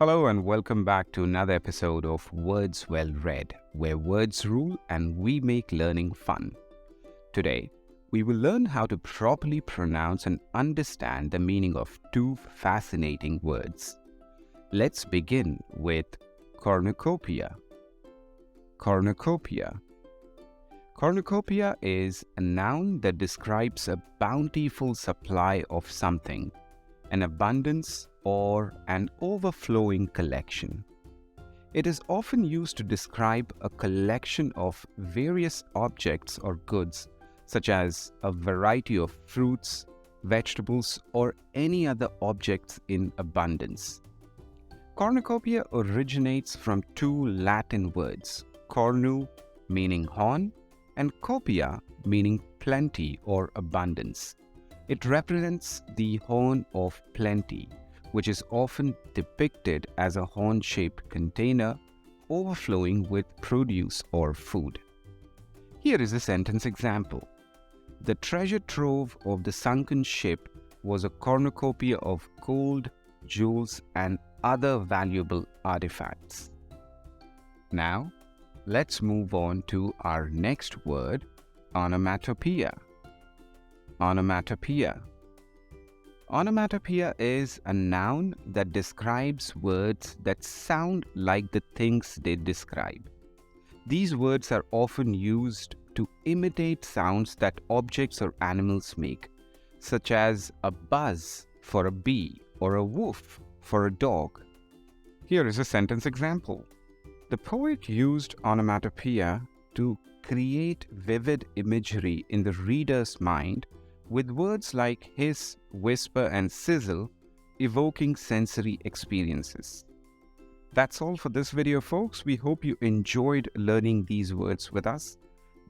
Hello and welcome back to another episode of Words Well Read, where words rule and we make learning fun. Today, we will learn how to properly pronounce and understand the meaning of two fascinating words. Let's begin with cornucopia. Cornucopia. Cornucopia is a noun that describes a bountiful supply of something, an abundance or an overflowing collection. It is often used to describe a collection of various objects or goods, such as a variety of fruits, vegetables, or any other objects in abundance. Cornucopia originates from two Latin words, cornu meaning horn and copia meaning plenty or abundance. It represents the horn of plenty, which is often depicted as a horn-shaped container overflowing with produce or food. Here is a sentence example. The treasure trove of the sunken ship was a cornucopia of gold, jewels, and other valuable artifacts. Now, let's move on to our next word, onomatopoeia. Onomatopoeia. Onomatopoeia is a noun that describes words that sound like the things they describe. These words are often used to imitate sounds that objects or animals make, such as a buzz for a bee or a woof for a dog. Here is a sentence example. The poet used onomatopoeia to create vivid imagery in the reader's mind with words like hiss, whisper, and sizzle, evoking sensory experiences. That's all for this video, folks. We hope you enjoyed learning these words with us.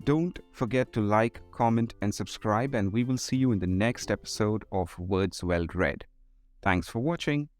Don't forget to like, comment, and subscribe, and we will see you in the next episode of Words Well Read. Thanks for watching.